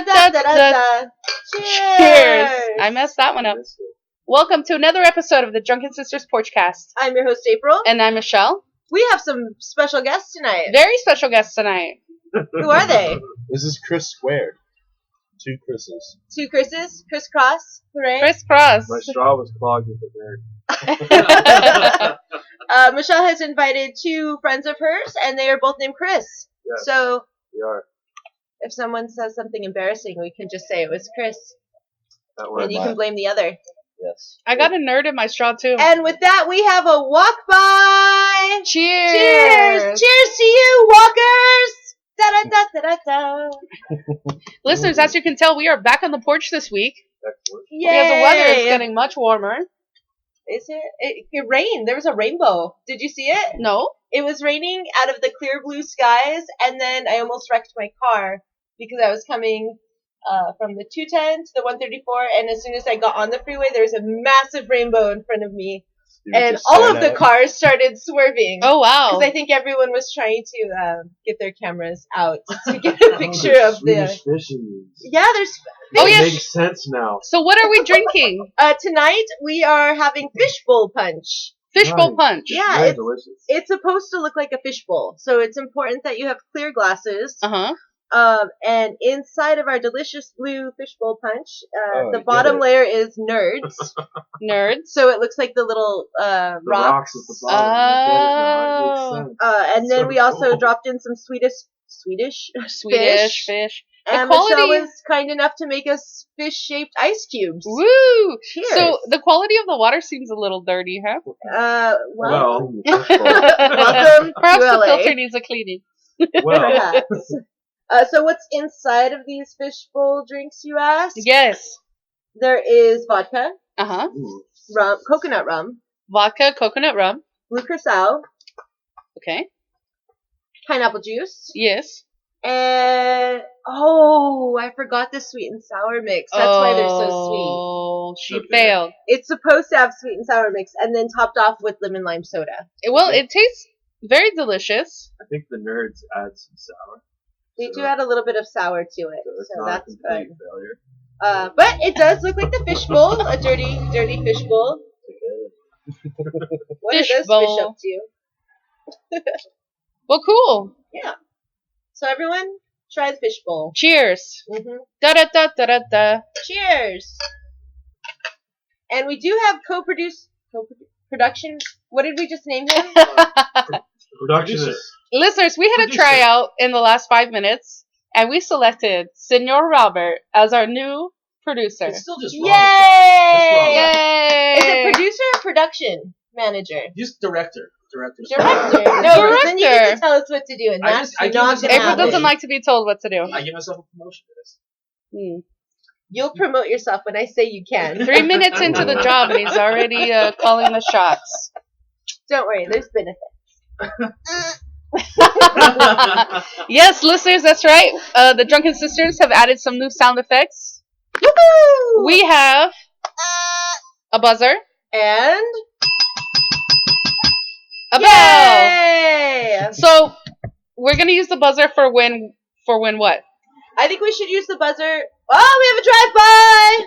Da-da-da-da-da. Cheers! I messed that one up. Welcome to another episode of the Drunken Sisters Porchcast. I'm your host, April. And I'm Michelle. We have some special guests tonight. Very special guests tonight. Who are they? This is Chris Squared. Two Chris's. Two Chris's. Crisscross. Hooray. Crisscross. My straw was clogged with the dirt. Michelle has invited two friends of hers, and they are both named Chris. Yes, so, we are. If someone says something embarrassing, we can just say it was Chris. And you Mine. can blame the other. Yes. I got a nerd in my straw too. And with that, we have a walk by. Cheers! Cheers! Cheers to you, walkers! Da-da-da-da-da-da. Listeners, as you can tell, we are back on the porch this week. Yay! Because the weather is getting much warmer. Is it? It rained. There was a rainbow. Did you see it? No? It was raining out of the clear blue skies, and then I almost wrecked my car because I was coming from the 210 to the 134, and as soon as I got on the freeway, there was a massive rainbow in front of me, and all of the cars started swerving. Oh, wow. Because I think everyone was trying to get their cameras out to get a picture of the... Yeah, there's... Oh, yes. It makes sense now. So what are we drinking? Tonight, we are having fishbowl punch. Fishbowl punch. Yeah, Very delicious. It's supposed to look like a fishbowl, so it's important that you have clear glasses. Uh-huh. And inside of our delicious blue fishbowl punch, the I bottom get it. layer is nerds. Nerds. So it looks like the little The rocks. rocks at the bottom. Oh. It makes sense. And then So we also cool. dropped in some Swedish fish. And quality- Michelle was kind enough to make us fish-shaped ice cubes. Woo! Cheers. So the quality of the water seems a little dirty, huh? Well, Well, welcome Perhaps to the LA. filter needs a cleaning. well, Perhaps. So what's inside of these fishbowl drinks, you ask? Yes. There is vodka, Uh-huh. rum, coconut rum, Vodka, coconut rum. blue curacao, Okay. pineapple juice, Yes. and I forgot the sweet and sour mix. That's why they're so Oh, she Okay. failed. sweet. It's supposed to have sweet and sour mix, and then topped off with lemon lime soda. Well, it tastes very delicious. I think the nerds add some sour. They So- do add a little bit of sour to it, So it's so not a that's complete good. failure. But it does look like the fishbowl, a dirty, dirty fishbowl. What are those Fishbowl. fish up to? Well, cool. Yeah. So everyone, try the fishbowl. Cheers. Mm-hmm. Da-da-da-da-da-da. Cheers. And we do have co-production. What did we just name him? Production is Listeners, we had a Producer. tryout in the last 5 minutes, and we selected Senor Robert as our new producer. it's still just Yay! wrong. Yay! Is it producer or production manager? Just director. Director. Director. No, but then you get Director. to tell us what to do, and I that's just- I give not myself- going to April happen. doesn't like to be told what to do. I give myself a promotion for this. Hmm. You'll promote yourself when I say you can. 3 minutes into the job, and he's already calling the shots. Don't worry, there's benefits. Yes, listeners, that's right. The Drunken Sisters have added some new sound effects. Woohoo! We have a buzzer, And a bell. yay! So we're gonna use the buzzer for when what? I think we should use the buzzer. Oh, we have a drive-by!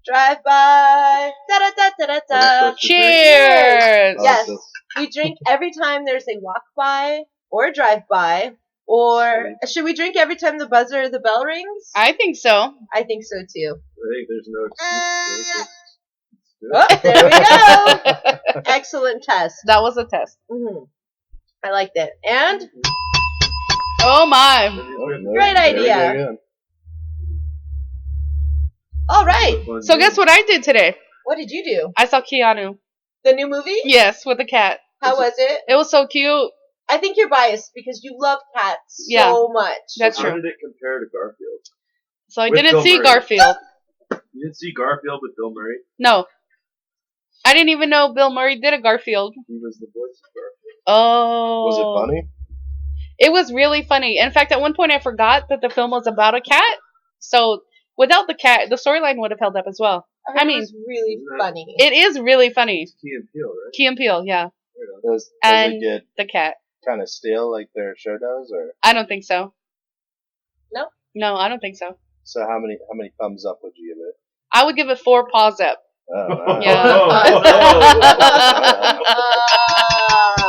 Drive-by! Da-da-da-da-da-da! Cheers. Yes. We drink every time there's a walk-by or a drive-by. Or should we drink every time the buzzer or the bell rings? I think so. I think so, too. I think there's no excuse. Oh, there we go! Excellent test. That was a test. I liked it. And Oh my. Great idea. all right. So guess what I did today? What did you do? I saw Keanu. The new movie? Yes, with the cat. How was it? It was so cute. I think you're biased because you love cats Yeah. so much. That's How true. did it compare to Garfield? So I With didn't Bill see Murray. Garfield. You didn't see Garfield with Bill Murray? No. I didn't even know Bill Murray did a Garfield. He was the voice of Garfield. Oh. Was it funny? It was really funny. In fact, at one point I forgot that the film was about a cat. So without the cat, the storyline would have held up as well. I mean, it was really funny. It is really funny. It's Key and Peele, right? Key and Peele, yeah. Does And it get the cat. kind of stale like their show does, or I don't think so. No? No, I don't think so. So how many thumbs up would you give it? I would give it 4 paws up. Oh, wow. Yeah. Ah.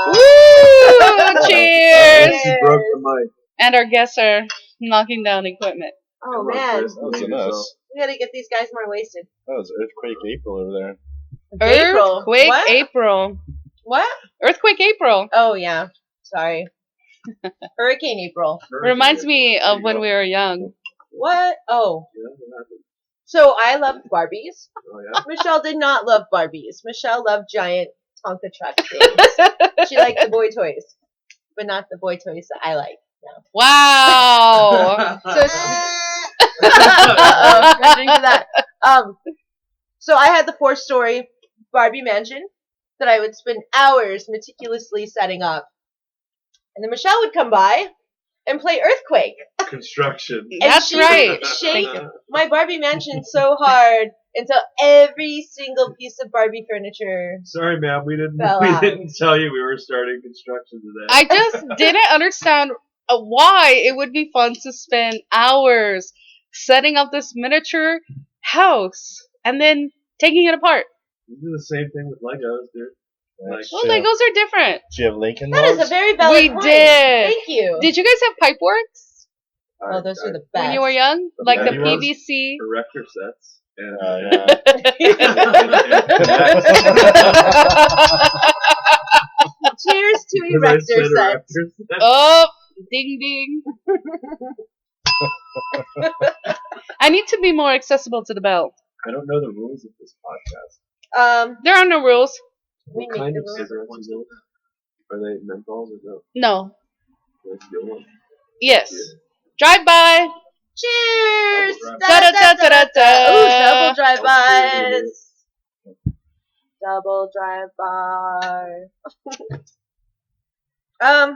Woo! Cheers! She broke the mic. And our guests are knocking down equipment. Oh Come on, man, Chris, That was a behave mess. yourself. we gotta get these guys more wasted. That was Earthquake April over there. April. Earthquake What? April. What? Earthquake April. Oh yeah. Sorry. Hurricane April. Reminds me There of you when go. we were young. What? Oh. Yeah, what happened? So I loved Barbies. Oh, yeah? Michelle did not love Barbies. Michelle loved giant Tonka truck things. She liked the boy toys, but not the boy toys that I like. Wow. So getting to that. So I had the 4-story Barbie mansion that I would spend hours meticulously setting up, and then Michelle would come by and play Earthquake. Construction. And That's she right. would shake Thank you. my Barbie mansion so hard until every single piece of Barbie furniture. Sorry, ma'am. We Fell out. didn't tell you we were starting construction today. I just didn't understand why it would be fun to spend hours setting up this miniature house and then taking it apart. We do the same thing with Legos, dude. Like, Well, Legos are different. Do you have Lincoln That is Logs? a very valid We point. did. Thank you. Did you guys have Pipeworks Oh, those are the best. when you were young? The Like the manuals? PVC? Erector sets. And Cheers to Because I erector said sets. erector sets. Oh, ding ding. I need to be more accessible to the belt. I don't know the rules of this podcast. There are no rules. We What make kind the of rules. cigarettes is it? Are they menthols or no? No. Let's get one. Yes. Drive by. Cheers! Double Da, da, da, da, da, da. Ooh, double drive-bys. Double drive-by.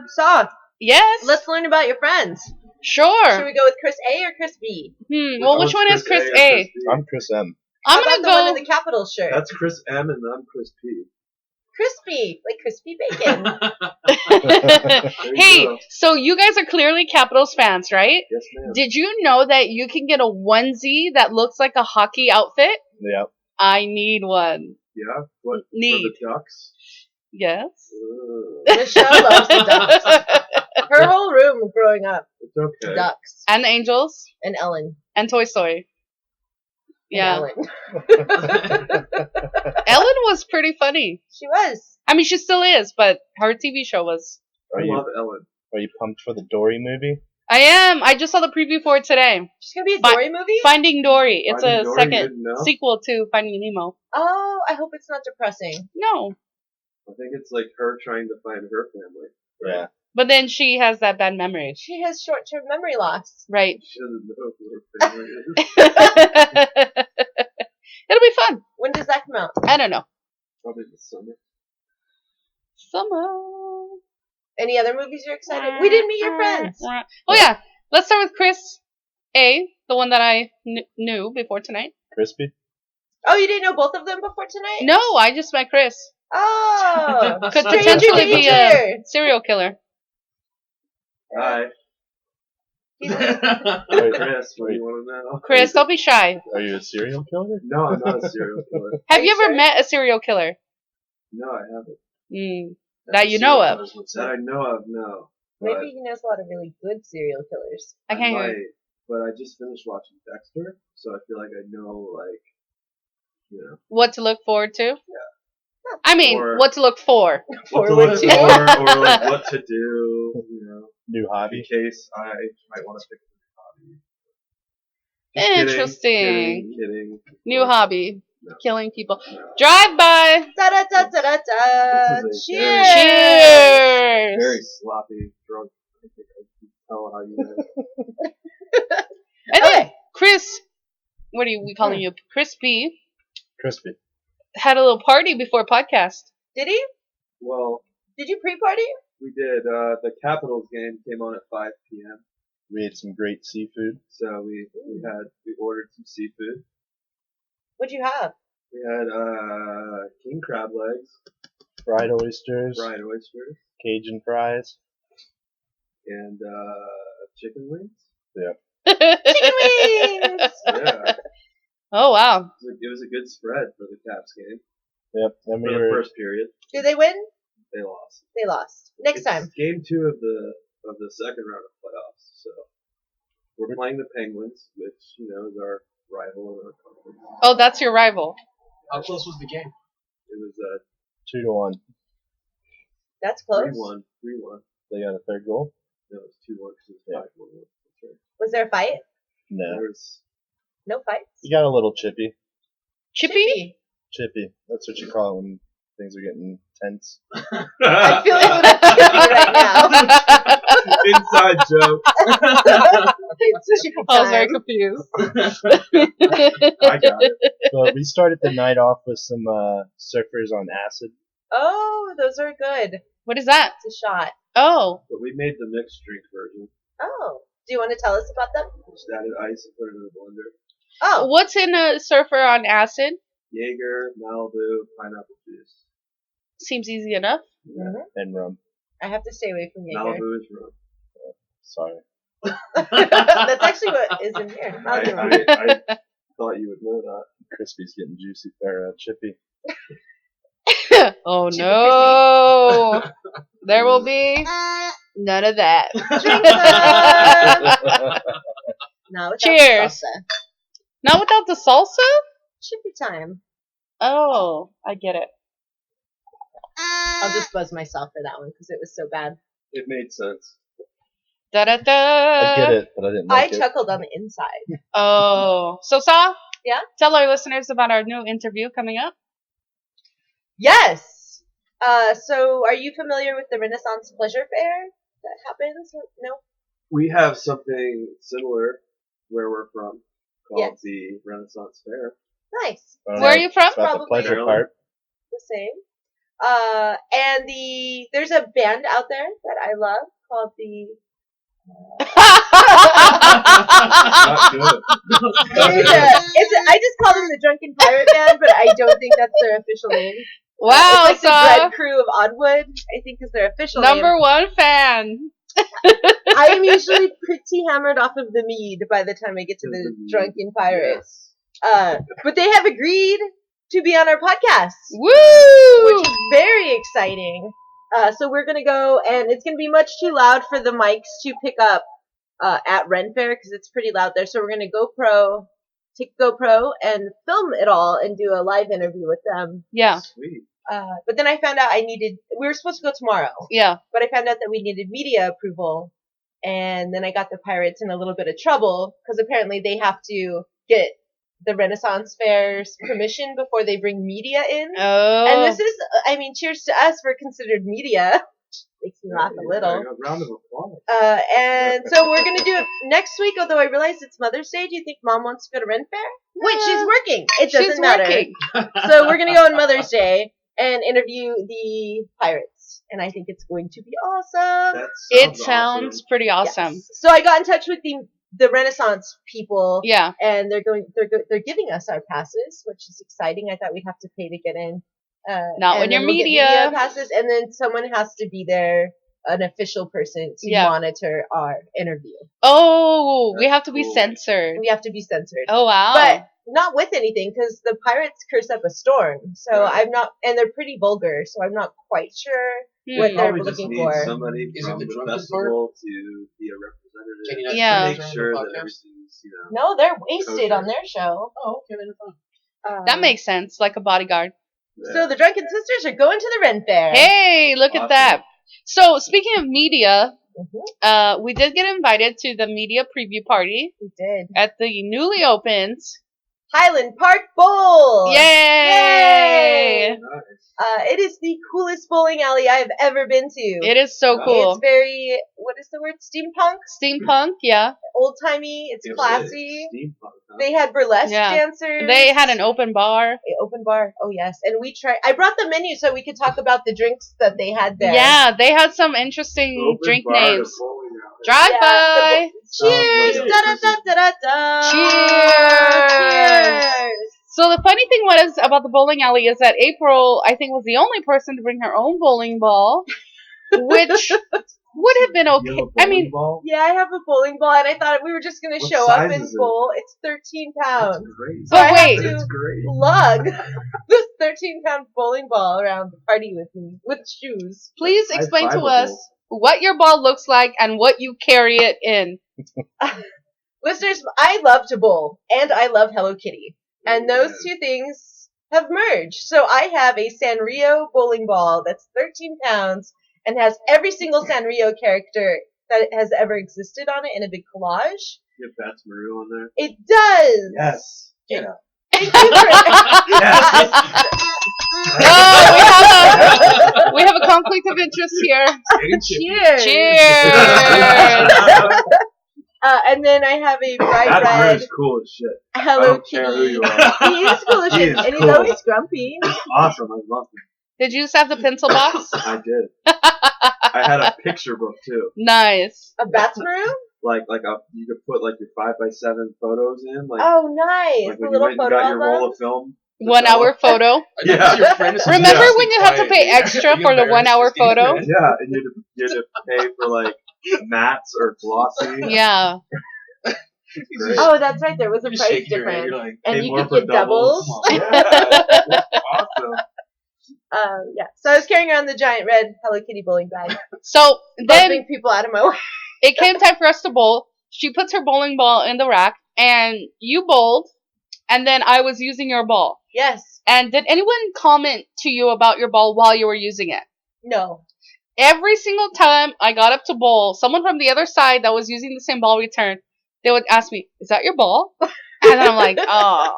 Saw. Yes. Let's learn about your friends. Should Sure. we go with Chris A or Chris B? Well, which one is Chris A? B? I'm Chris M. How I'm about gonna the one in go. the Capitals shirt? That's Chris M and I'm Chris P. Crispy, like crispy bacon. There you Hey, go. so you guys are clearly Capitals fans, right? Yes, ma'am. Did you know that you can get a onesie that looks like a hockey outfit? Yep. I need one. Yeah? What? Need. For the Ducks? Yes. Ugh, Michelle loves the ducks. Her whole room growing up, it's okay. ducks And the Angels and Ellen. and Toy Story. And Yeah. Ellen. Ellen was pretty funny. She was. I mean, she still is, but her TV show was. Are I you love Ellen. pumped for the Dory movie? I am. I just saw the preview for it today. She's gonna be a Fi- Dory movie. Finding Dory. It's Finding a Dory, second didn't know? sequel to Finding Nemo. Oh, I hope it's not depressing. No. I think it's like her trying to find her family. Yeah. But then she has that bad memory. She has short-term memory loss. Right. She doesn't know who her family is. It'll be fun. When does that come out? I don't know. Probably this summer. Summer. Any other movies you're excited? We didn't meet your friends. Oh, yeah. Let's start with Chris A, the one that I knew before tonight. Crispy? Oh, you didn't know both of them before tonight? No, I just met Chris. Oh, Could stranger potentially be a danger. serial killer. Hi. He's- Chris, what do you want to know? Chris, don't be shy. Are you a serial killer? No, I'm not a serial killer. Have Are you you ever sure? met a serial killer? No, I haven't. That you know of. That I know of, no. Maybe he knows a lot of really good serial killers. I can't hear might, you. but I just finished watching Dexter, so I feel like I know, like, you know, What to look forward to? I mean, Or- what to look for. what to Forward look to. for, or like what to do, you know, New in hobby? case I might want to pick a new hobby. Interesting. Kidding. New hobby. No. Killing people. No. Drive by. Da da da da da da. This is a Cheers. Cheers. Very sloppy, drunk. I think I can tell how you know. And then Okay. Chris, what are we calling you? Chris B Crispy. had a little party before podcast. Did he? Well, Did you pre-party? we did. The Capitals game came on at 5 p.m. We ate some great seafood. So we ordered some seafood. What'd you have? We had king crab legs, Fried oysters. fried oysters, Cajun fries. and chicken wings. Chicken wings. Oh wow. It was a good spread for the Caps game Yep. And for we the were first period. Did they win? They lost. They lost. Next It's time. game 2 of the second round of playoffs. So we're playing the Penguins, which is our rival in our conference. Oh, that's your rival. How close was the game? It was 2-1. That's close. 3-1. 3-1. They got a third goal. No, it was 2-1 because it was Yeah. 5-1. That's right. Was there a fight? No. There was No fights. You got a little chippy. Chippy? Chippy. That's what you call it when things are getting tense. I'm feeling a little chippy right now. inside joke. It's chippy I was very time. confused. I got it. But we started the night off with some surfers on acid. Oh, those are good. What is that? It's a shot. Oh. But we made the mixed drink version. Oh. Do you want to tell us about them? Just added ice and put it in the blender. Oh. What's in a surfer on acid? Jaeger, Malibu, pineapple juice. Seems easy enough. And rum. I have to stay away from Jaeger. Malibu is rum. Sorry. That's actually what is in here. Malibu rum. I thought you would know that. Crispy's getting juicy or chippy. Oh Super no. There will be none of that. Drink time. No, without Cheers. salsa. Not without the salsa? Chippy time. Oh, I get it. I'll just buzz myself for that one because it was so bad. It made sense. Da da da. I get it, but I didn't I like it. chuckled on the inside. Oh. So, Sa? Yeah? Tell our listeners about our new interview coming up. Yes. So are you familiar with the Renaissance Pleasure Fair that happens? No. We have something similar where we're from called Yes. the Renaissance Fair. Nice. I don't Where know. are you from? It's about the Probably. pleasure Maryland. part. The same. And there's a band out there that I love called the. Not good. I just call them the Drunken Pirate Band, but I don't think that's their official name. Wow, It's like the Sa. Dread Crew of Oddwood, I think is their official name. Number one fan. I am usually pretty hammered off of the mead by the time I get to the Drunken Pirates. But they have agreed to be on our podcast, Woo! which is very exciting. So we're gonna go, and it's gonna be much too loud for the mics to pick up at Ren Fair because it's pretty loud there. So we're gonna take GoPro and film it all and do a live interview with them. Yeah, Sweet. But then I found out we were supposed to go tomorrow, yeah. but I found out that we needed media approval, and then I got the Pirates in a little bit of trouble because apparently they have to get the Renaissance Fair's permission before they bring media in. Oh. And this is, cheers to us, we're considered media. Makes me laugh a little. A round of applause. And so we're gonna do it next week, although I realize it's Mother's Day. Do you think Mom wants to go to Ren Fair? Which she's working. It doesn't She's matter. working. So we're gonna go on Mother's Day and interview the Pirates. And I think it's going to be awesome. It sounds pretty awesome. Yes. So I got in touch with the Renaissance people, Yeah. and they're giving us our passes, which is exciting. I thought we'd have to pay to get in. Not and when you're then we'll get media. passes, and then someone has to be there, an official person, to Yeah. monitor our interview. Oh, we That's have to be cool. censored. We have to be censored. Oh, wow. But not with anything, because the Pirates curse up a storm. So Right. I'm not, and they're pretty vulgar, so I'm not quite sure what Hmm. they're Probably just looking need for. somebody Is it from the the drunken festival to be a representative. Can you not Yeah. say Make that on sure the that podcast? everything's, No, they're wasted Kosher. on their show. Oh, okay, then fine. That makes sense, like a bodyguard. So the Drunken Sisters are going to the Ren Fair. Hey, look at Awesome. that. So, speaking of media, Mhm. we did get invited to the media preview party We did. at the newly opened. Highland Park Bowl. Yay! Nice. It is the coolest bowling alley I've ever been to. It is so It's cool. It's very, what is the word? Steampunk? Steampunk, yeah. Old timey. It's It was classy. steampunk, huh? They had burlesque Yeah. dancers. They had an open bar. open bar. Oh yes, and we tried. I brought the menu so we could talk about the drinks that they had there. Yeah, they had some interesting Open drink bar to names. bowling alley. Drive Yeah, by. Cheers! Sounds Da like da a da da da. Cheers! Cheers! So the funny thing was about the bowling alley is that April, I think, was the only person to bring her own bowling ball, which would have been You okay. have a I bowling mean, ball? Yeah, I have a bowling ball, and I thought we were just gonna What show up size and is it? bowl. It's 13 That's pounds. great. So But I wait. have That's to great. lug this 13-pound bowling ball around the party with me with shoes. please High explain to fiveable. us what your ball looks like and what you carry it in. Listeners, I love to bowl, and I love Hello Kitty. And those Yeah. two things have merged. So I have a Sanrio bowling ball that's 13 pounds and has every single Sanrio character that has ever existed on it in a big collage. You have Bats Maru on there? It does! Yes. Yeah. Thank you for Yes. Oh, we have a conflict of interest here. Cheers! Cheers. And then I have a bright Bats red Maru's cool as shit. I Hello don't care who Kitty. you are. He is cool as He shit, is and he's cool. always grumpy. He's awesome. I love him. Did you just have the pencil box? I did. I had a picture book too. Nice. A Batsmaru? You could put like your 5x7 photos in, like, Oh, nice. like The when you little went and photo got your roll album. of film. 1 hour photo. Yeah. Remember when you had to pay extra for the 1 hour photo? Yeah, and you had to pay for like mattes or glossy. Yeah. Great. Oh, that's right. There was a price difference. Like, And Pay you more could for get doubles. Yeah. Awesome. Yeah. So I was carrying around the giant red Hello Kitty bowling bag, So then bumping people out of my way. it came time for us to bowl. She puts her bowling ball in the rack, and you bowled, and then I was using your ball. Yes. And did anyone comment to you about your ball while you were using it? No. Every single time I got up to bowl, someone from the other side that was using the same ball returned. They would ask me, "Is that your ball?" And I'm like, "Oh,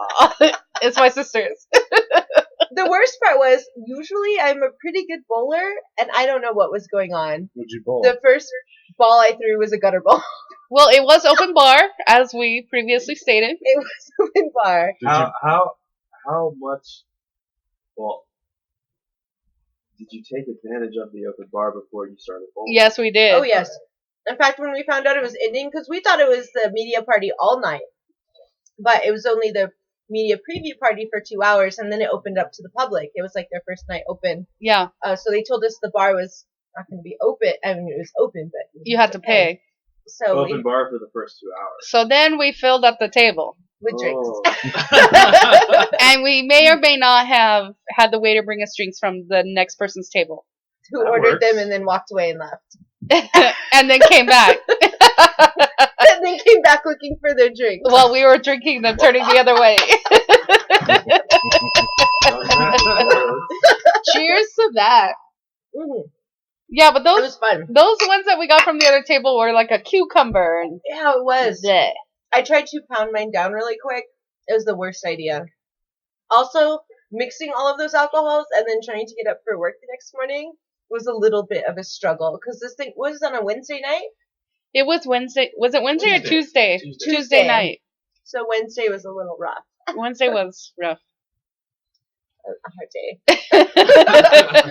it's my sister's." The worst part was, usually I'm a pretty good bowler, and I don't know what was going on. Would you bowl? The first ball I threw was a gutter ball. Well, it was open bar, as we previously stated. It was open bar. Did you? How much? Well, did you take advantage of the open bar before you started bowling? Yes, we did. Oh, yes. In fact, when we found out it was ending, because we thought it was the media party all night, but it was only the media preview party for 2 hours, and then it opened up to the public. It was like their first night open. Yeah, So they told us the bar was not going to be open. I mean, it was open, but you had to pay. So Open bar for the first 2 hours. So then we filled up the table. with drinks. Oh. And we may or may not have had the waiter bring us drinks from the next person's table. Who That ordered them works. and then walked away and left. And then came back. And then came back looking for their drinks. While we were drinking them, turning the other way. Cheers to that. Mhm. Yeah, but It those was fun. ones that we got from the other table were like a cucumber and Yeah, it was. bleh. I tried to pound mine down really quick. It was the worst idea. Also, mixing all of those alcohols and then trying to get up for work the next morning was a little bit of a struggle because this thing was on a Wednesday night. It was Wednesday. Was it Wednesday or Tuesday? Tuesday. Tuesday night. So Wednesday was a little rough. Wednesday was rough. A hard day.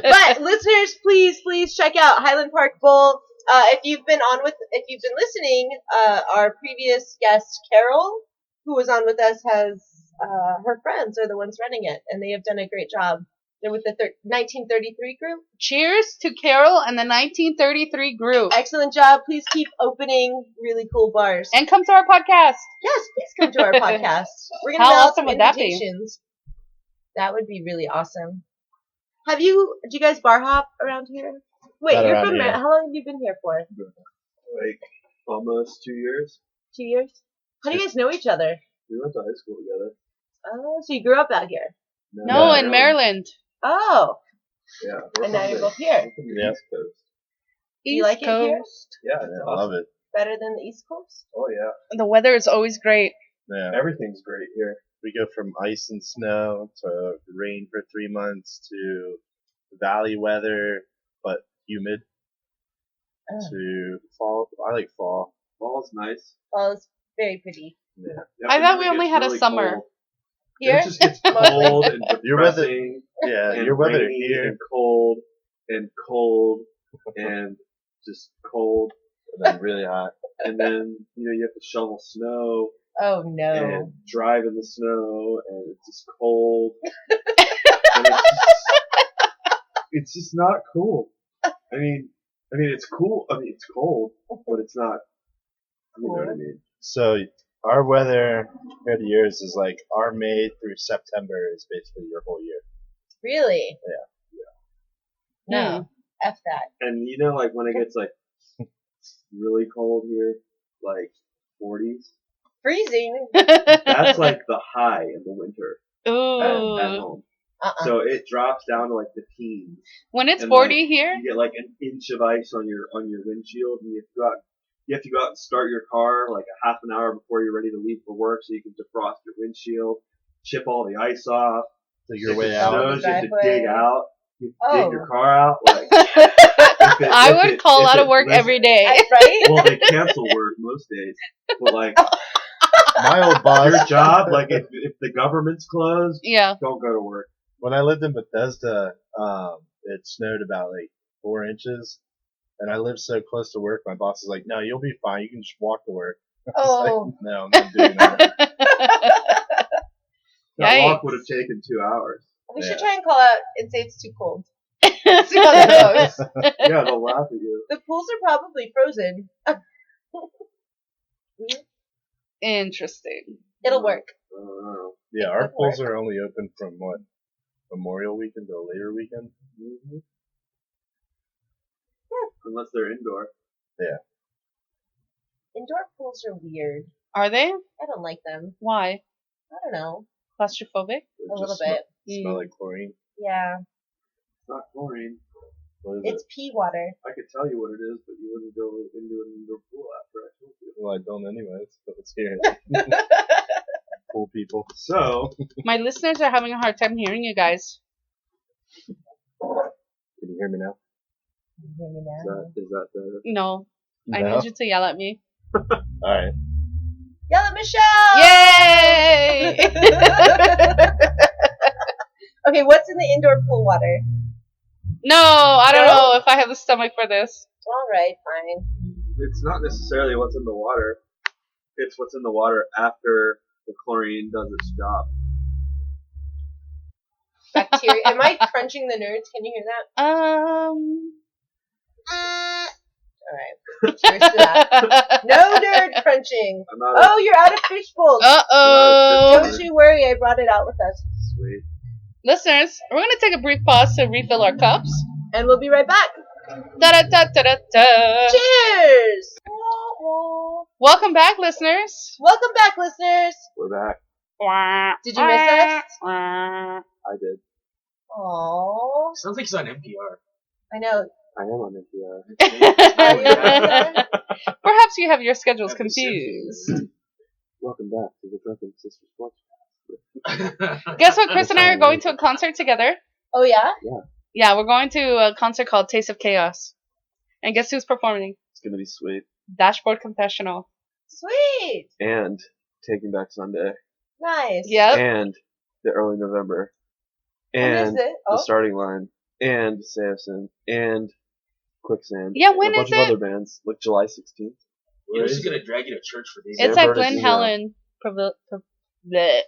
But listeners, please check out Highland Park Bowl. If you've been listening, our previous guest Carol, who was on with us, has her friends are the ones running it, and they have done a great job. They're with the 1933 group. Cheers to Carol and the 1933 group. Excellent job. Please keep opening really cool bars. And come to our podcast. Yes, please come to our podcast. We're gonna How mail out awesome some would that be? invitations. That would be really awesome. Do you guys bar hop around here? Wait, Not you're around from here. How long have you been here for? Like almost 2 years. 2 years? How do you guys know each other? We went to high school together. Oh, so you grew up out here. No, in really. Maryland. Oh, Yeah. and now you're both here. We're from the Yeah. East Coast. Do you like East it here? Coast. Yeah, Yeah, it's I love awesome. it. Better than the East Coast? Oh yeah, The weather is always great. Yeah. everything's great here. We go from ice and snow to rain for 3 months to valley weather, but humid, Oh. to fall. I like fall. Fall's nice. Well, it's very pretty. Yeah, I but thought then we it only gets had a really summer. cold. Here? It just gets cold and Your weather- depressing. Yeah, and your weather rainy here, and cold and cold and just cold, and then really hot. and then you have to shovel snow Oh, no. and drive in the snow, and it's just cold. And it's just not cool. I mean, I mean, it's cool. I mean, it's cold, but it's not. You know what I mean? So our weather compared to yours is like our May through September is basically your whole year. Really? Yeah. No. F that. And you know, like when it gets like really cold here, like 40s, Freezing. that's like the high in the winter at Ooh. home. Uh-uh. So it drops down to like the teens. When it's And, 40 like, here, You get like an inch of ice on your windshield, and you have to go out and start your car like a half an hour before you're ready to leave for work, so you can defrost your windshield, chip all the ice off. So your If way it out. snows, you have to Driveway. dig out. You Oh. dig your car out. Like, I would call out of work every day. Right? Well, they cancel work most days, but like My old boss, your job, like if the government's closed, Yeah. don't go to work. when I lived in Bethesda, it snowed about like 4 inches. And I lived so close to work, my boss was like, no, you'll be fine. You can just walk to work. I was Oh. like, no, I'm not doing that. That Yikes. walk would have taken 2 hours. We should Yeah. try and call out and say it's too cold. See how that goes. Yeah, they'll laugh at you. The pools are probably frozen. Interesting. It'll work. I don't know. Yeah, our Good pools are only open from what? Memorial weekend to a later weekend? Unless they're indoor. Indoor pools are weird. Are they? I don't like them. Why? I don't know. Claustrophobic? They A little just bit. Smell like chlorine. Yeah. It's not chlorine. What is It's pea water. I could tell you what it is, but you wouldn't go into an indoor pool after I told you. it? Well, I don't anyways, but let's hear it. Pool people. So, My listeners are having a hard time hearing you guys. Can you hear me now? is that the... No. I No? need you to yell at me. Alright. Yell at Michelle! Yay! Okay, what's in the indoor pool water? No, I don't No? know if I have the stomach for this. Alright, fine. It's not necessarily what's in the water. It's what's in the water after the chlorine does its job. Bacteria. Am I crunching the nerds? Can you hear that? Alright. Cheers to that. No nerd crunching. I'm not Oh, you're out of fish bowls. Uh-oh. Don't you worry, I brought it out with us. sweet. Listeners, we're going to take a brief pause to refill our cups. And we'll be right back. Da-da-da-da-da-da. Cheers! Welcome back, listeners. Welcome back, listeners. We're back. Did you miss us? I did. Aww. Sounds like he's on NPR. I know. I am on NPR. Perhaps you have your schedules Episode. confused. Welcome back to the Drunken Sisters podcast. Guess what? Chris and I are going to a concert together. Oh, yeah? Yeah, we're going to a concert called Taste of Chaos. And guess who's performing? It's gonna be sweet. Dashboard Confessional. Sweet. And Taking Back Sunday. Nice. Yep. And the early November. Who is And it? the Oh, starting line. And Samson. And Quicksand. Yeah, and when a bunch is of it? other bands. Like July 16th. We're just gonna drag you to church for days. It's San at Glen Bernardino. Helen. Bleh.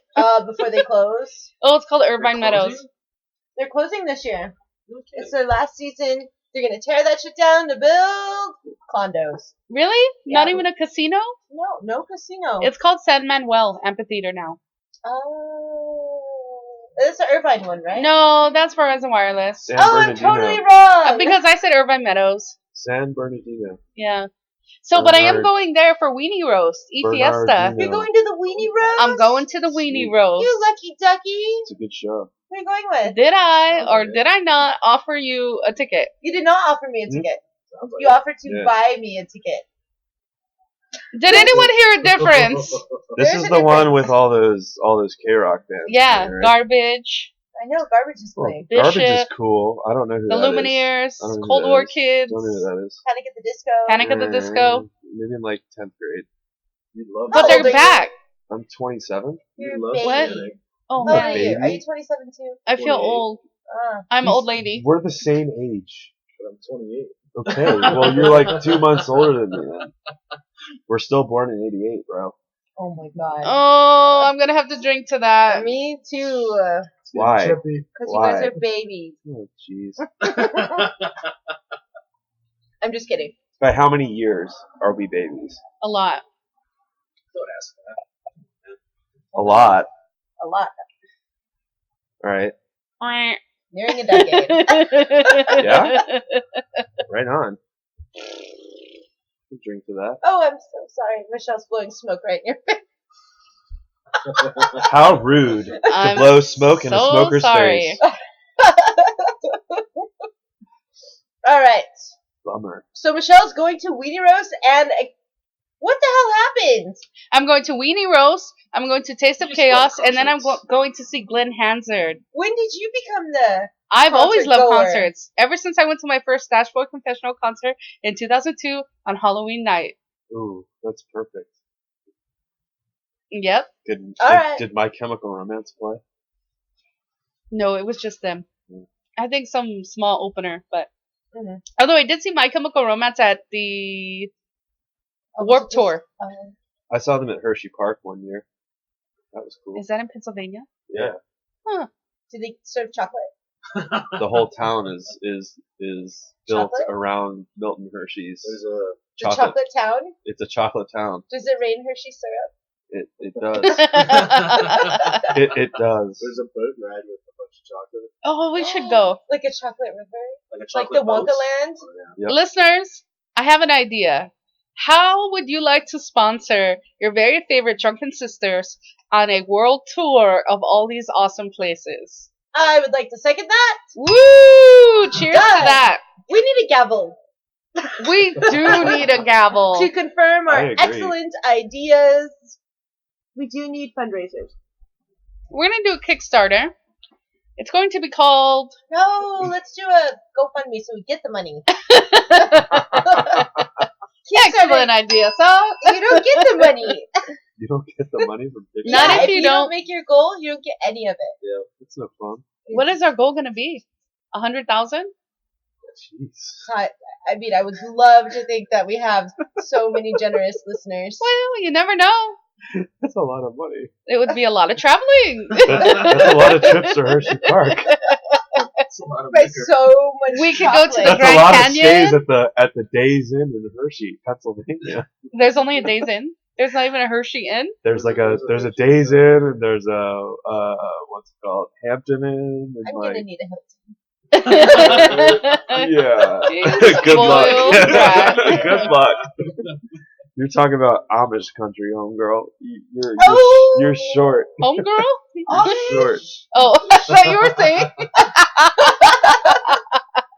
before they close. Oh, it's called They're Irvine Meadows. closing? They're closing this year. Okay. It's their last season. They're gonna tear that shit down to build condos. Really? Not Yeah. even a casino? No casino. It's called San Manuel Amphitheater now. It's the Irvine one, right? No, that's Verizon Wireless. San Oh, I'm Bernardino. totally wrong. Because I said Irvine Meadows. San Bernardino. Yeah. So, but I am Bernard- going there for Weenie Roast. E Fiesta. Bernardino. You're going to the Weenie Roast? I'm going to the Weenie Roast. You lucky ducky. It's a good show. Who are you going with? Did I or yeah. did I not offer you a ticket? You did not offer me a Hmm? ticket. Sounds like You offered to Yeah. buy me a ticket. Did anyone hear a difference? This There's is a the one difference. with all those K-Rock bands. Yeah, right? Garbage, I know, garbage is Well, playing. Bishop, Garbage is cool. I don't know who the that is. Lumineers, I don't know who Cold that War is. Kids. Don't know who that is. Panic at the Disco. Panic at the Disco. Maybe in like 10th grade. You love But How they're old are you? back. I'm 27. You're love baby. What? Panic. Oh How old are man, you? Are Baby. you 27 too? I feel 28. old. Ah. I'm an old lady. We're the same age. But I'm 28. Okay, well you're like 2 months older than me then. We're still born in '88, bro. Oh my god. Oh, I'm gonna have to drink to that. Me too. Why? Because you guys Why? are babies. Oh jeez. I'm just kidding. By how many years are we babies? A lot. Don't ask that. A lot, A lot. right? Nearing a decade. Yeah? Right on. Drink to that. Oh, I'm so sorry. Michelle's blowing smoke right in your face. How rude to I'm blow smoke in a so smoker's sorry. face. All right. Bummer. So Michelle's going to Weenie Roast, and what the hell happened? I'm going to Weenie Roast. I'm going to Taste of You just love Chaos, and then I'm concerts. going to see Glenn Hansard. When did you become the? I've always Concert loved goer. concerts. Ever since I went to my first Stash Boy Confessional concert in 2002 on Halloween night. Ooh, that's perfect. Yep. All right. Did My Chemical Romance play? No, it was just them. Mm. I think some small opener, but Mhm. although I did see My Chemical Romance at the Warped Tour. I saw them at Hershey Park one year. That was cool. Is that in Pennsylvania? Yeah. Did they serve chocolate? The whole town is built Chocolate? around Milton Hershey's There's a The chocolate town? It's a chocolate town. Does it rain Hershey syrup? It does. It does. there's a boat ride with a bunch of chocolate. Oh, we should go. Like a chocolate river? Like a Like chocolate the Wonka boat. Land? Yep. Listeners, I have an idea. How would you like to sponsor your very favorite Drunken Sisters on a world tour of all these awesome places? I would like to second that. Woo! Cheers to Done. that. We need a gavel We do need a gavel. to confirm I our agree. excellent ideas. We do need fundraisers. We're going to do a Kickstarter. It's going to be called... No, let's do a GoFundMe so we get the money. Excellent idea. So, You don't get the money. You don't get the money from Kickstarter. Not Yeah, if you don't- make your goal, you don't get any of it. It's no fun. what is our goal going to be? 100,000? Jeez. I mean, I would love to think that we have so many generous listeners. Well, you never know. That's a lot of money. It would be a lot of traveling. That's a lot of trips to Hershey Park. That's a lot of By liquor. so much We could go to chocolate. the That's Grand a lot Canyon? of stays at the Days Inn in Hershey, Pennsylvania. There's only a Days Inn. There's not even a Hershey Inn. There's a Days Inn and there's a what's it called, Hampton Inn. And I'm like, gonna need a Hilton. yeah. Jeez, Good luck. spoiled brat. Good luck. You're talking about Amish country, homegirl. Oh! You're short. Homegirl? You're short. Oh, I thought you were saying.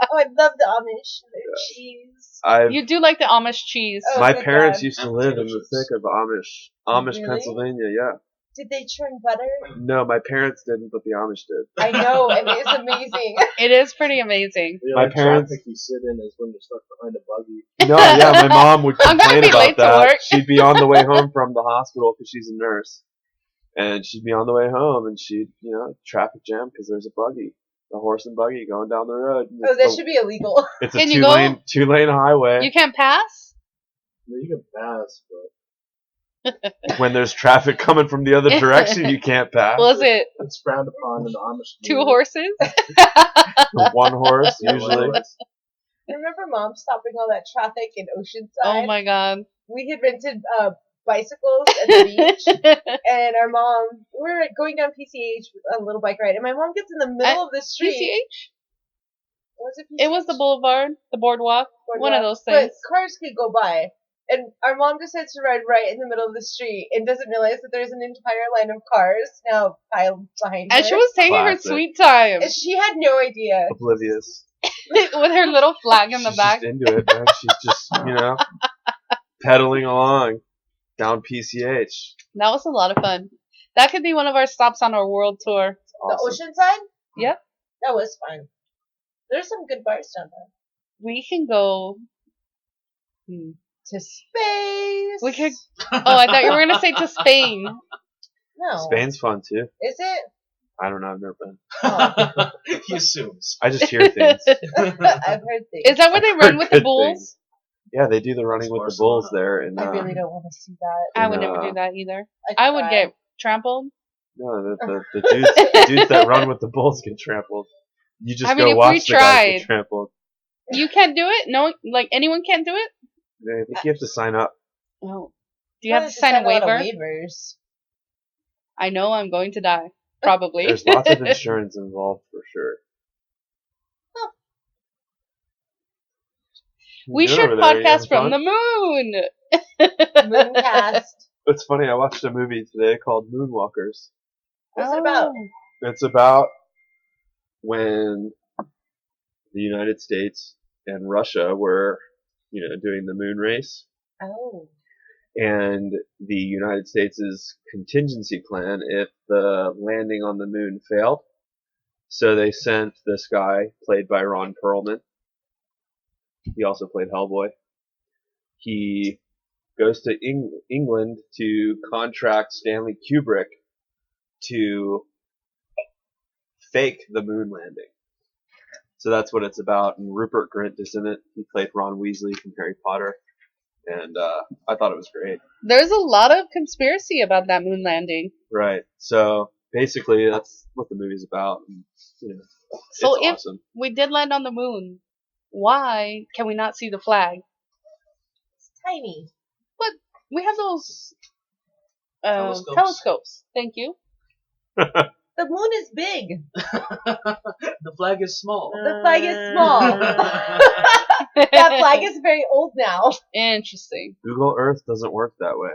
Oh, I love the Amish. Their cheese. You do like the Amish cheese. Oh, My good parents God. used to live in the thick of Amish, Really? Pennsylvania. Yeah. Did they churn butter? No, my parents didn't, but the Amish did. I know, and it's amazing. It is pretty amazing. The My only parents- traffic you sit in is when you're stuck behind a buggy. No, yeah, my mom would I'm gonna complain be about late to that. work. She'd be on the way home from the hospital because she's a nurse, and she'd be on the way home, and she'd, traffic jam because there's a buggy, a horse and buggy going down the road. And Oh, it's that the- should be illegal. It's a Can you go? two lane highway. You can't pass? I mean, you can pass, but When there's traffic coming from the other direction, you can't pass. Was it it's frowned upon in the Amish two community. horses? One horse Yeah, usually. I remember Mom stopping all that traffic in Oceanside. Oh my god. We had rented bicycles at the beach, and our mom, we were going down PCH on a little bike ride, and my mom gets in the middle of the street. PCH? Was it PCH? It was the boulevard, the boardwalk, one of those things. But cars could go by. And our mom decides to ride right in the middle of the street and doesn't realize that there's an entire line of cars now piled behind her. And she was taking her Classic. sweet time And she had no idea. Oblivious. with her little flag in the She's back. just into it, man. She's just, pedaling along down PCH. That was a lot of fun. That could be one of our stops on our world tour. Awesome. The Oceanside? Yep. That was fun. There's some good bars down there. We can go. To space. We could. Oh, I thought you were gonna say to Spain. No. Spain's fun too. Is it? I don't know. I've never been. Oh. He assumes. I just hear things. I've heard things. Is that where they I've run heard with the good bulls? things. Yeah, they do the running with the bulls there. And, I really don't want to see that. I would No. never do that either. I'd I would cry. get trampled. No, the dudes that run with the bulls get trampled. You just I mean, go if watch we the guys tried- get trampled. You can't do it? No, like anyone can't do it? I think you have to sign up. No. Do you have to sign a lot of waiver? waivers. I know I'm going to die. Probably. There's lots of insurance involved for sure. We You're should over there, you podcast having from the fun? moon. Mooncast. It's funny, I watched a movie today called Moonwalkers. What's it about? It's about when the United States and Russia were, doing the moon race. Oh. And the United States' contingency plan if the landing on the moon failed. So they sent this guy, played by Ron Perlman. He also played Hellboy. He goes to England to contract Stanley Kubrick to fake the moon landing. So that's what it's about. And Rupert Grint is in it. He played Ron Weasley from Harry Potter. And I thought it was great. There's a lot of conspiracy about that moon landing. Right. So basically, that's what the movie's about. And, So it's if awesome. we did land on the moon, why can we not see the flag? It's tiny. But we have those Telescopes. telescopes. Thank you. The moon is big. The flag is small. The flag is small. That flag is very old now. Interesting. Google Earth doesn't work that way,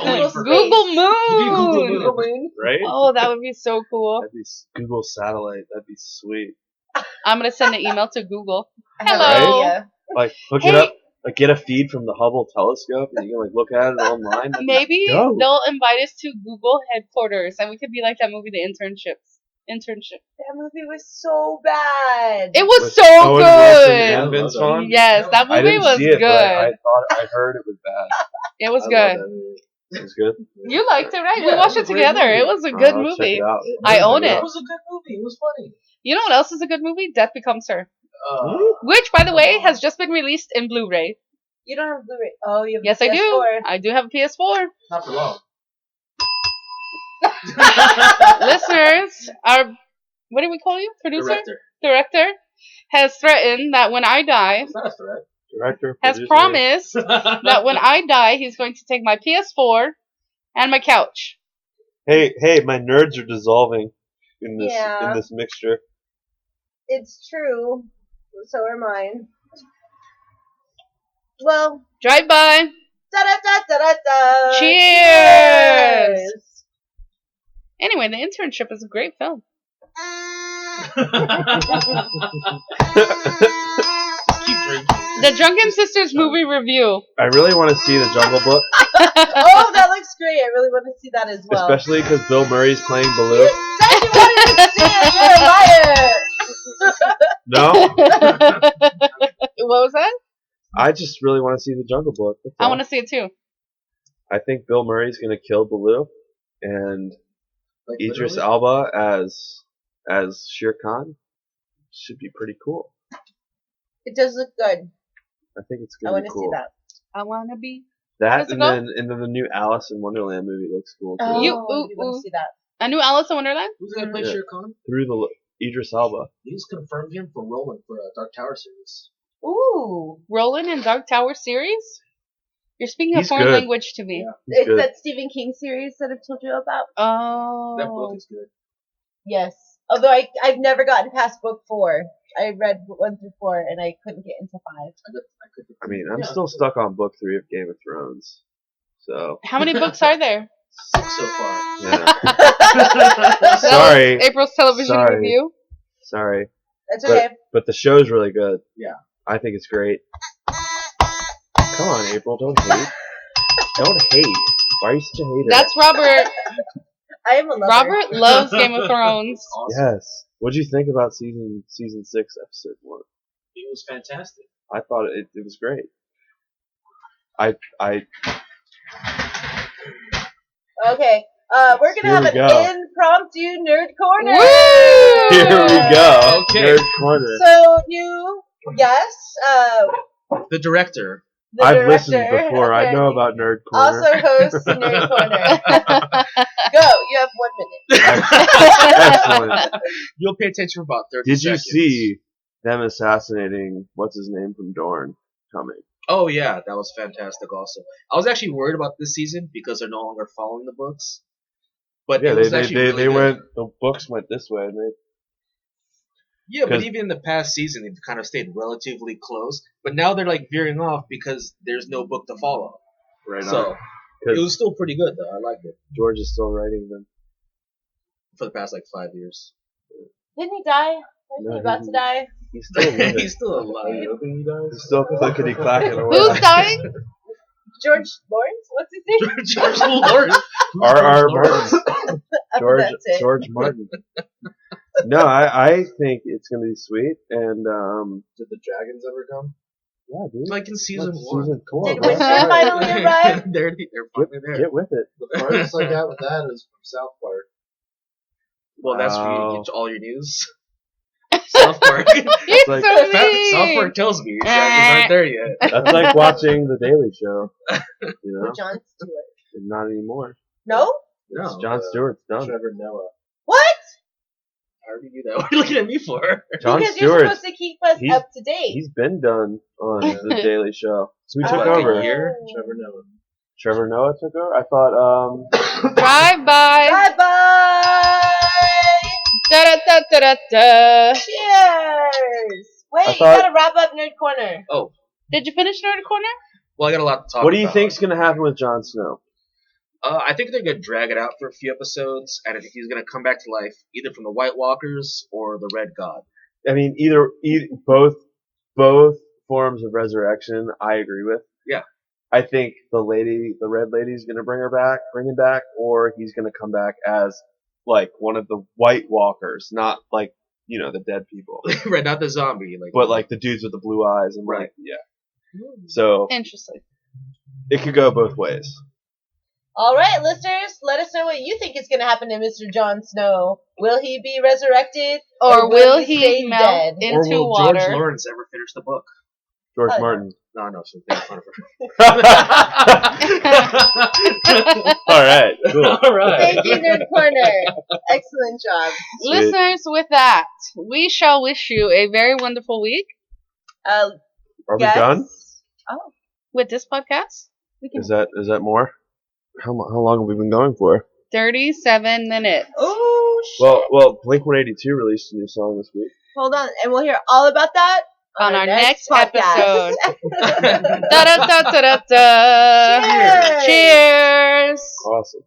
Only for Google You do Google Moon. Moon. Google moon. right? Oh, that would be so cool. That'd be Google Satellite. That'd be sweet. I'm gonna send an email to Google. I have Hello. no idea. Like hook Hey. it up. Like get a feed from the Hubble telescope, and you can like look at it online. Maybe Go. they'll invite us to Google headquarters, and we could be like that movie, The Internship. That movie was so bad. It was With so Owen Wilson good. and Vince Vaughn. Yes, that I movie didn't was see it, good. but I heard it was bad. It was I good. love that movie. It was good. You liked it, right? we Yeah, watched it it was a great together. movie. It was a good I'll check movie. it out. I own It it. was a good movie. It was funny. You know what else is a good movie? Death Becomes Her. Uh, Which, by the way, has just been released in Blu-ray. You don't have Blu-ray. Oh, you have Yes, I do. PS4. I do have a PS4. not for long. Listeners, our, what do we call you? Producer? Director has threatened that when I die, It's not a threat. Director, has producer. promised that when I die, he's going to take my PS4 and my couch. Hey, my nerds are dissolving in this Yeah. mixture. It's true. So are mine. Well, Drive by. da-da-da-da-da-da. Cheers! Anyway, The Internship is a great film. Keep drinking. The Drunken Sisters movie review. I really want to see the Jungle Book, Oh, that looks great. I really want to see that as well. especially because Bill Murray's playing You Baloo. said you wanted to see it. You're a liar. What was that? I just really want to see the Jungle Book. that's I all. want to see it too. I think Bill Murray's gonna kill Baloo, and Like, Idris literally? Elba as Shere Khan should be pretty cool. It does look good. I think it's I gonna want be to cool. see that. I want to be. That Does it and go? then the new Alice in Wonderland movie looks cool too. Oh, You- I do want to see that. A new Alice in Wonderland? Who's gonna play Yeah. Shere Khan? Through the Idris Elba. He's confirmed him for Roland for a Dark Tower series. Ooh. Roland and Dark Tower series? You're speaking a He's foreign good. language to me. Yeah. He's It's good. that Stephen King series that I've told you about. That book Oh. is good. Yes. Although I've never gotten past book 4. I read 1 through 4 and I couldn't get into 5. I mean, I'm Yeah. still stuck on book 3 of Game of Thrones. So, How many books are there? 6 so far. yeah. That Sorry. was April's television Sorry. review. Sorry. That's okay. But the show's really good. Yeah. I think it's great. Come on, April, don't hate. Don't hate. Why are you such a hater? That's Robert. I am a lover. Robert loves Game of Thrones. Awesome. Yes. What'd you think about season 6, episode 1? It was fantastic. I thought it was great. I Okay. We're gonna Here have we an go. impromptu nerd corner. Woo! Here we go. Okay. Nerd corner. So new guest, The director. the I've director, listened before. I know apparently, about Nerd Corner. also hosts Nerd Corner. Go. You have 1 minute. Excellent. You'll pay attention for about 30 Did you seconds. see them assassinating what's his name from Dorne coming. Oh yeah, that was fantastic. Also, I was actually worried about this season because they're no longer following the books. But Yeah, it was actually really good. went. The books went this way, and they Yeah, but 'cause- even in the past season, they've kind of stayed relatively close. But now they're like veering off because there's no book to follow. right So on. it was still pretty good though. I liked it George is still writing them. for the past like 5 years. Didn't he die? Wasn't No, he about to die? He's still living. He's still alive. He's still clickety clacking away. Who's dying? George Lawrence? What's his name? George Lawrence. R.R. Martin. George That's it. George Martin. No, I think it's gonna be sweet, and Did the dragons ever come? yeah, dude. Like in season Like 1. season 4. Did bro. Winter finally arrive? they're finally there. Get with it. The farthest I got with that is from South Park. Well, that's where Wow. you get all your news. South Park. You're like- so mean. South Park tells me dragons aren't there yet. That's like watching The Daily Show. You know, With Jon Stewart. not anymore. No? No, Jon Stewart's done. Trevor Noah. What? I already knew that. What are you looking at me for? Jon Because you're Stewart, supposed to keep us he's- up to date. he's been done on The Daily Show. So we took Like over. a year? Trevor Noah. Trevor Noah took over. I thought, Drive by. Bye bye! Da da da da da da. Cheers! Wait, I you thought- gotta wrap up Nerd Corner. Did you finish Nerd Corner? Well, I got a lot to talk what do you about. think's gonna happen with Jon Snow? I think they're gonna drag it out for a few episodes, and I think he's gonna come back to life either from the White Walkers or the Red God. I mean, both forms of resurrection. I agree with. Yeah. I think the red lady's gonna bring him back, or he's gonna come back as like one of the White Walkers, not like the dead people, Right, not the zombie. but like the dudes with the blue eyes and Right. like So Interesting. it could go both ways. Alright, listeners, let us know what you think is gonna happen to Mr. Jon Snow. Will he be resurrected? Or will stay he melt dead? or into will water? George Lawrence ever finish the book? George Oh, Martin. No, so make fun of All right, cool. All right. Thank you, Nerd Corner. Excellent job. Listeners, with that, we shall wish you a very wonderful week Are we Yes? done? Oh, with this podcast. we can. Is that more? How long have we been going for? 37 minutes. Oh, shit. Well, Blink 182 released a new song this week. Hold on, and we'll hear all about that On our next podcast. Da da da da da da. Cheers. Cheers. Awesome.